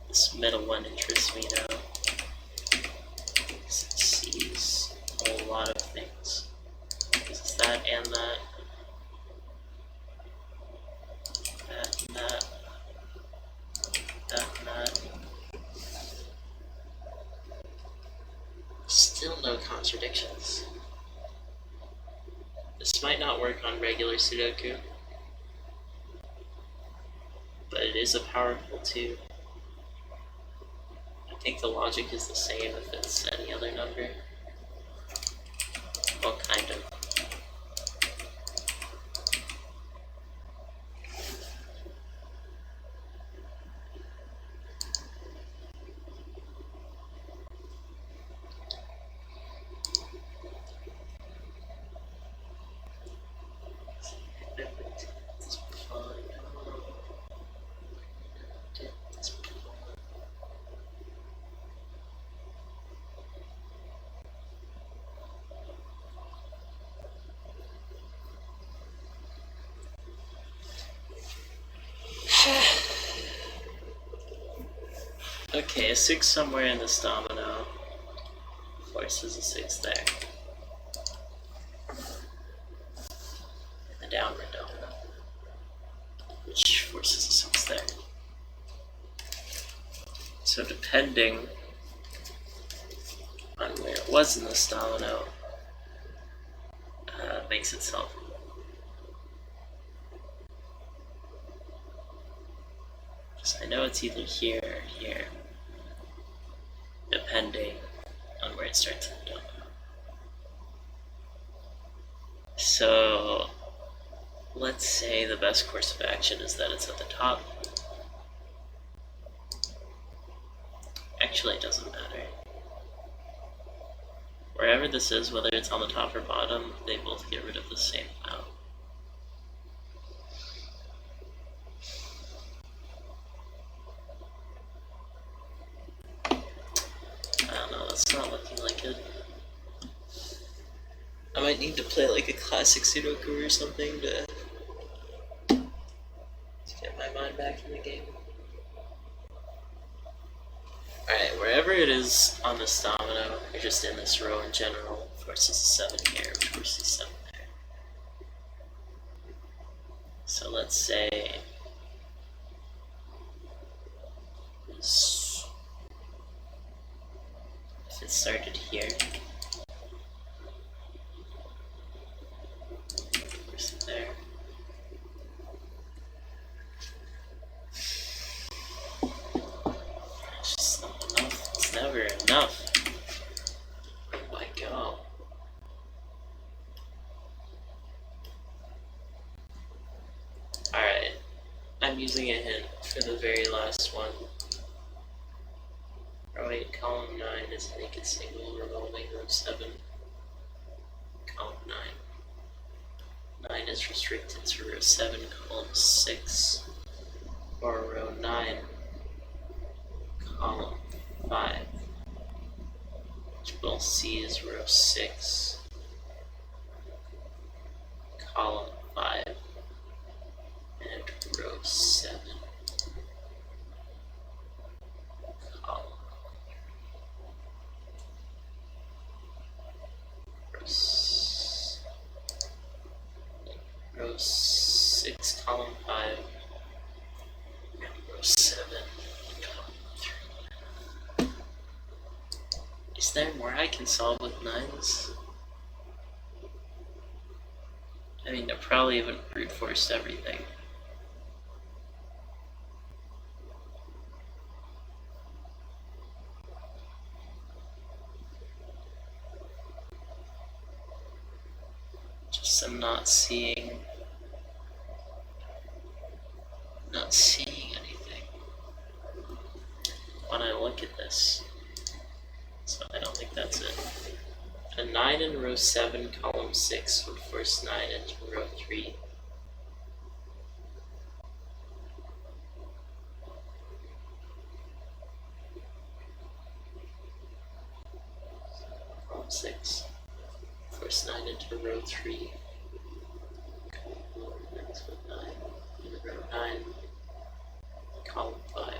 This middle one interests me now. It sees a whole lot of things. Because it's that and that. Still no contradictions. This might not work on regular Sudoku, but it is a powerful 2. I think the logic is the same if it's any other number. Well, kind of. Okay, a 6 somewhere in this domino forces a 6 there. And a downward domino, which forces a 6 there. So depending on where it was in this domino, makes itself. So I know it's either here or here, depending on where it starts in the domino. So let's say the best course of action is that it's at the top. Actually, it doesn't matter. Wherever this is, whether it's on the top or bottom, they both get rid of the same amount. I don't know, that's not looking like it. I might need to play like a classic Sudoku or something to get my mind back in the game. Alright, wherever it is on this domino, or just in this row in general, forces a 7 here, forces a 7 there. So let's say if it started here, force it there. It's just not enough. It's never enough. Where do I go? Alright, I'm using a hint for the very last one. Row 8, column 9 is a naked single revolving row 7. Column 9. 9 is restricted to row 7, column 6. Or row 9, column 5. Which we'll see is row 6, column 5, and row 7. Row 6, column 5, and row 7, column 3. Is there more I can solve with 9s? I mean, I probably haven't brute forced everything. Just I'm not seeing anything when I look at this. So I don't think that's it. A 9 in row 7, column 6 would force 9 into row 3. Column 6, force 9 into row 3. Next with 9, in row 9, column 5.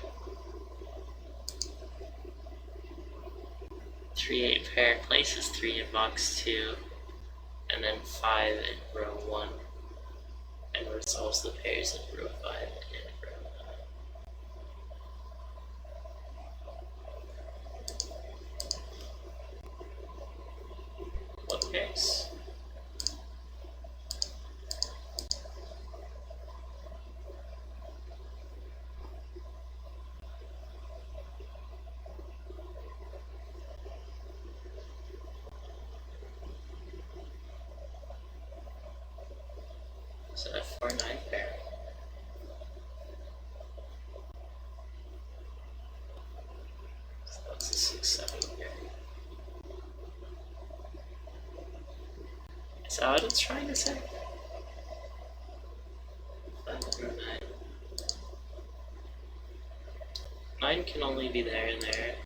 3-8 pair places 3 in box 2, and then 5 in row 1, and resolves the pairs in row 5 and row 9. case. So a 4-9 pair. So that's a 6-7 pair. Is that what it's trying to say? 5 or 9. 9 can only be there and there.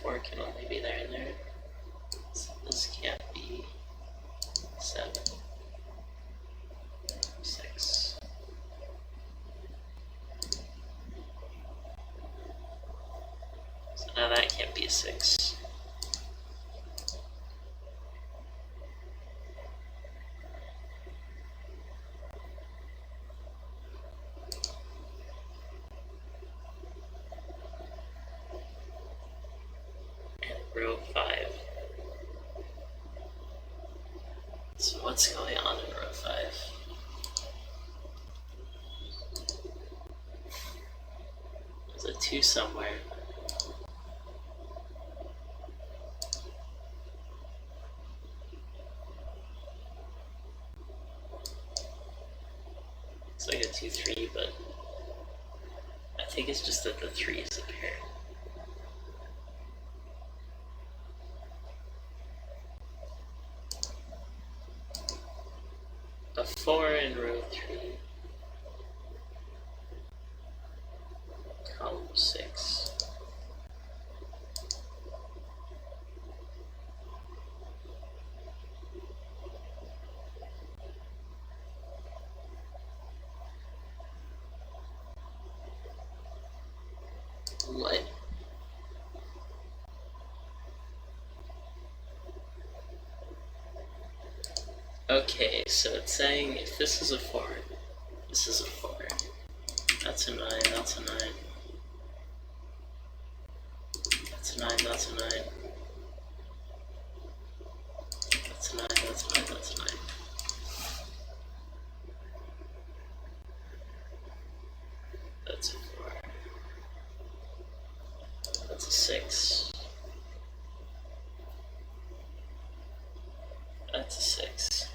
4 can only be there and there. So this can't be 7. 6. So now that can't be a 6. And row 5. So what's going on in row 5? There's a 2 somewhere. It's like a 2-3, but I think it's just that the 3 is a pair. A 4 in row 3. Column 6. What? Okay, so it's saying if this is a 4, this is a 4. That's a 9, that's a 9. That's a 9, that's a 9. That's a 9, that's a 9, that's a 9. That's a 4. That's a 6. That's a 6.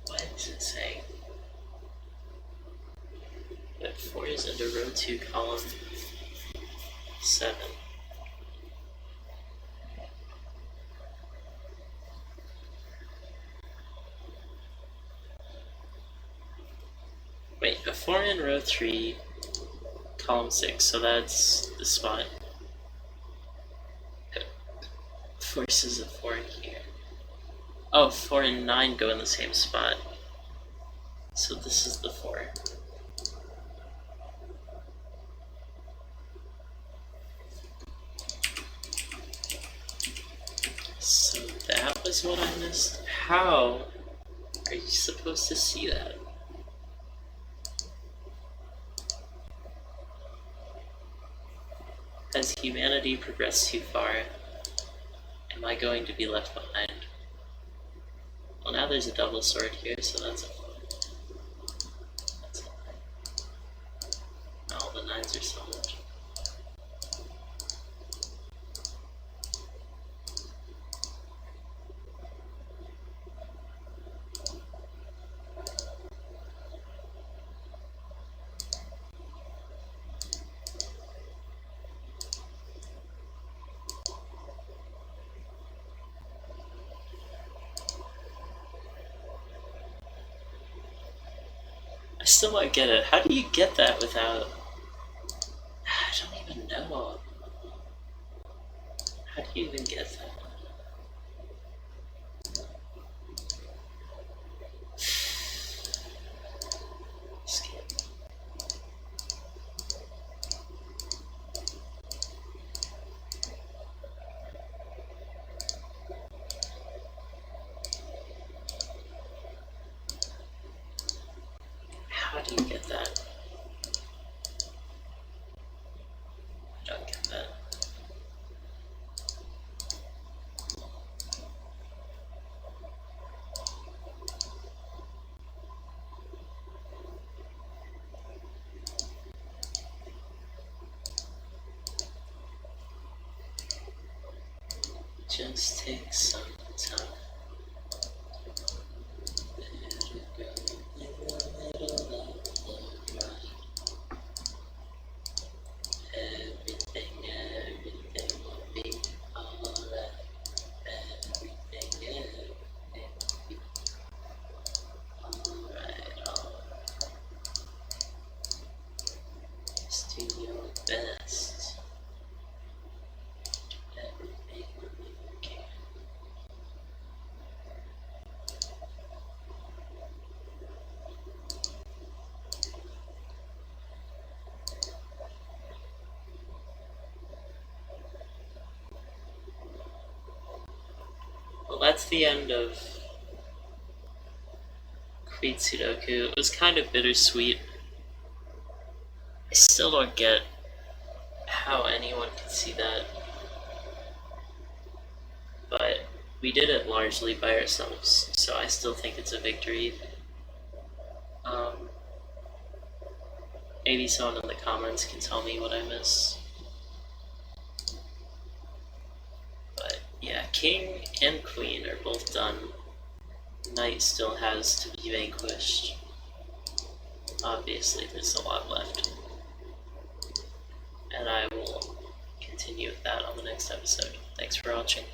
What is it saying? That 4 is into row 2, column 7. Wait, a 4 in row 3, column 6, so that's the spot. Forces a 4 in here. Oh, 4 and 9 go in the same spot. So this is the 4. So that was what I missed? How are you supposed to see that? Has humanity progressed too far? Am I going to be left behind? Well, now there's a double sword here, so that's a 4. That's a 9. All the 9s are so much. I still don't get it. How do you get that without... I don't even know. How do you even get that? just take some time. Let it go in the middle of the ride. Everything will be alright. Everything will be alright. Just do your best. Everything will be okay. Well, that's the end of Queen Sudoku. It was kind of bittersweet. I still don't get how anyone could see that. But we did it largely by ourselves, so I still think it's a victory. Maybe someone in the comments can tell me what I miss. But yeah, King and Queen are both done. Knight still has to be vanquished. Obviously, there's a lot left. And I will continue with that on the next episode. Thanks for watching.